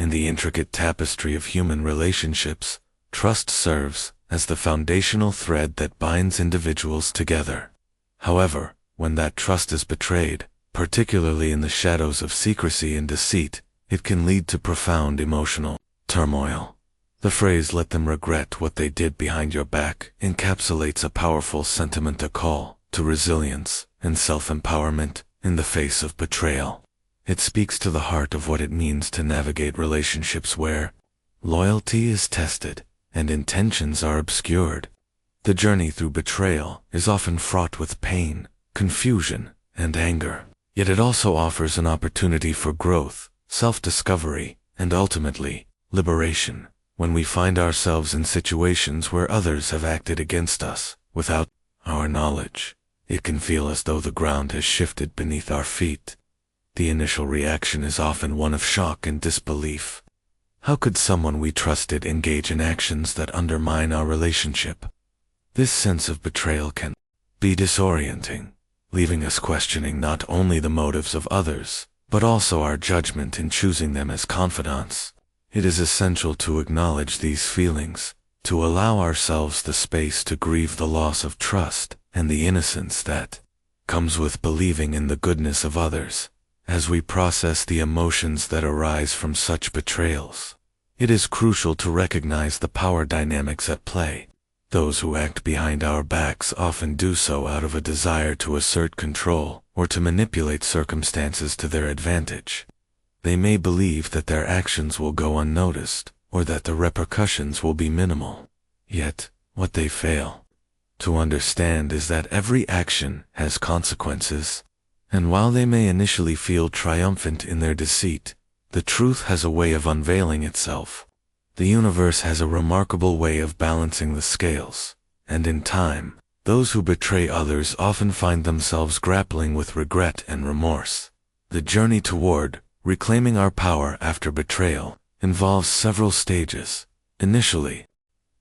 In the intricate tapestry of human relationships, trust serves as the foundational thread that binds individuals together. However, when that trust is betrayed, particularly in the shadows of secrecy and deceit, it can lead to profound emotional turmoil. The phrase "let them regret what they did behind your back" encapsulates a powerful sentiment, a call to resilience and self-empowerment in the face of betrayal. It speaks to the heart of what it means to navigate relationships where loyalty is tested and intentions are obscured. The journey through betrayal is often fraught with pain, confusion, and anger, yet it also offers an opportunity for growth, self-discovery, and ultimately, liberation. When we find ourselves in situations where others have acted against us without our knowledge, it can feel as though the ground has shifted beneath our feet. The initial reaction is often one of shock and disbelief. How could someone we trusted engage in actions that undermine our relationship? This sense of betrayal can be disorienting, leaving us questioning not only the motives of others, but also our judgment in choosing them as confidants. It is essential to acknowledge these feelings, to allow ourselves the space to grieve the loss of trust and the innocence that comes with believing in the goodness of others. As we process the emotions that arise from such betrayals, it is crucial to recognize the power dynamics at play. Those who act behind our backs often do so out of a desire to assert control or to manipulate circumstances to their advantage. They may believe that their actions will go unnoticed or that the repercussions will be minimal. Yet, what they fail to understand is that every action has consequences. And while they may initially feel triumphant in their deceit, the truth has a way of unveiling itself. The universe has a remarkable way of balancing the scales, and in time, those who betray others often find themselves grappling with regret and remorse. The journey toward reclaiming our power after betrayal involves several stages. Initially,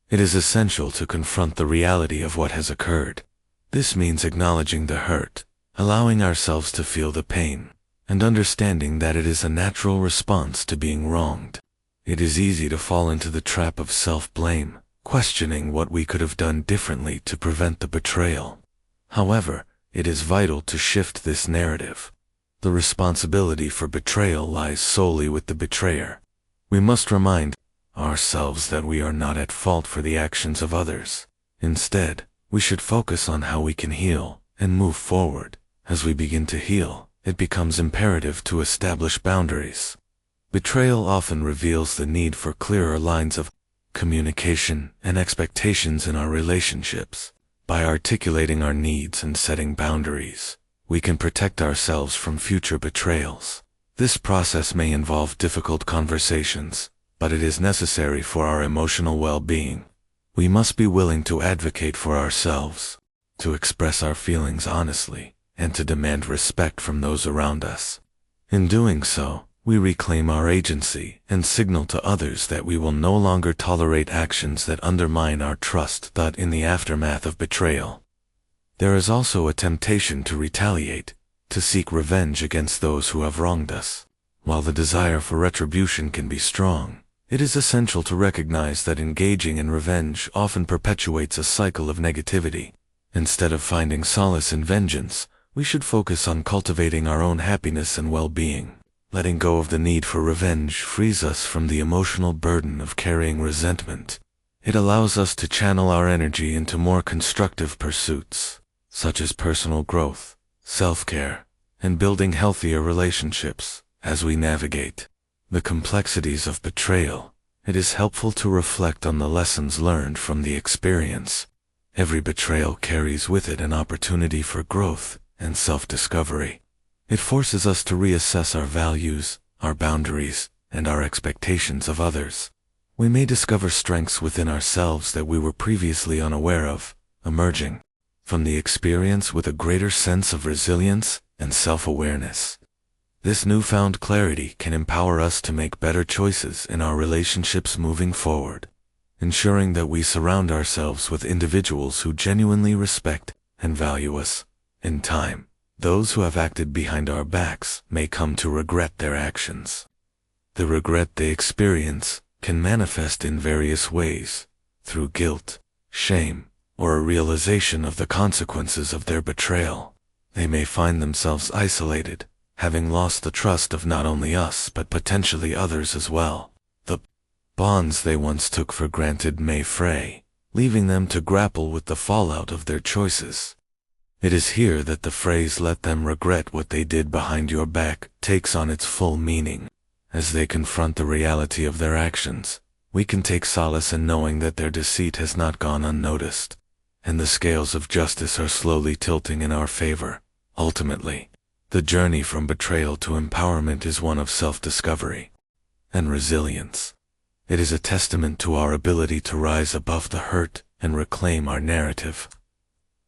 it is essential to confront the reality of what has occurred. This means acknowledging the hurt, allowing ourselves to feel the pain, and understanding that it is a natural response to being wronged. It is easy to fall into the trap of self-blame, questioning what we could have done differently to prevent the betrayal. However, it is vital to shift this narrative. The responsibility for betrayal lies solely with the betrayer. We must remind ourselves that we are not at fault for the actions of others. Instead, we should focus on how we can heal and move forward. As we begin to heal, it becomes imperative to establish boundaries. Betrayal often reveals the need for clearer lines of communication and expectations in our relationships. By articulating our needs and setting boundaries, we can protect ourselves from future betrayals. This process may involve difficult conversations, but it is necessary for our emotional well-being. We must be willing to advocate for ourselves, to express our feelings honestly, and to demand respect from those around us. In doing so, we reclaim our agency and signal to others that we will no longer tolerate actions that undermine our trust. In the aftermath of betrayal, there is also a temptation to retaliate, to seek revenge against those who have wronged us. While the desire for retribution can be strong, it is essential to recognize that engaging in revenge often perpetuates a cycle of negativity. Instead of finding solace in vengeance, we should focus on cultivating our own happiness and well-being. Letting go of the need for revenge frees us from the emotional burden of carrying resentment. It allows us to channel our energy into more constructive pursuits, such as personal growth, self-care, and building healthier relationships. As we navigate the complexities of betrayal, it is helpful to reflect on the lessons learned from the experience. Every betrayal carries with it an opportunity for growth and self-discovery. It forces us to reassess our values, our boundaries, and our expectations of others. We may discover strengths within ourselves that we were previously unaware of, emerging from the experience with a greater sense of resilience and self-awareness. This newfound clarity can empower us to make better choices in our relationships moving forward, ensuring that we surround ourselves with individuals who genuinely respect and value us. In time, those who have acted behind our backs may come to regret their actions. The regret they experience can manifest in various ways, through guilt, shame, or a realization of the consequences of their betrayal. They may find themselves isolated, having lost the trust of not only us but potentially others as well. The bonds they once took for granted may fray, leaving them to grapple with the fallout of their choices. It is here that the phrase "let them regret what they did behind your back" takes on its full meaning. As they confront the reality of their actions, we can take solace in knowing that their deceit has not gone unnoticed, and the scales of justice are slowly tilting in our favor. Ultimately, the journey from betrayal to empowerment is one of self-discovery and resilience. It is a testament to our ability to rise above the hurt and reclaim our narrative.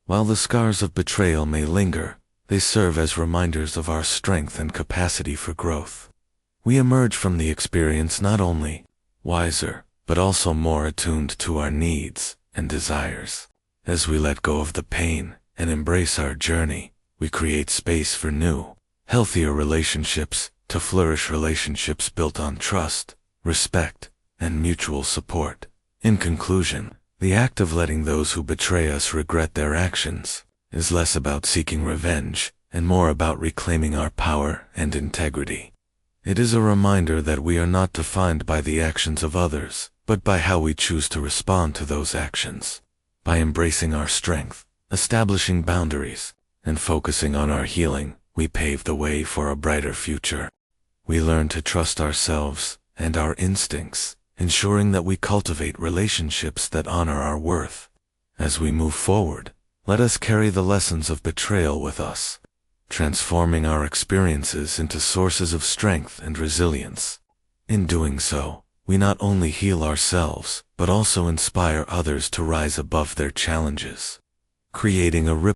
While the scars of betrayal may linger, they serve as reminders of our strength and capacity for growth. We emerge from the experience not only wiser, but also more attuned to our needs and desires. As we let go of the pain and embrace our journey, we create space for new, healthier relationships, to flourish, relationships built on trust, respect, and mutual support. In conclusion, the act of letting those who betray us regret their actions is less about seeking revenge and more about reclaiming our power and integrity. It is a reminder that we are not defined by the actions of others, but by how we choose to respond to those actions. By embracing our strength, establishing boundaries, and focusing on our healing, we pave the way for a brighter future. We learn to trust ourselves and our instincts, ensuring that we cultivate relationships that honor our worth. As we move forward, let us carry the lessons of betrayal with us, transforming our experiences into sources of strength and resilience. In doing so, we not only heal ourselves, but also inspire others to rise above their challenges, creating a ripple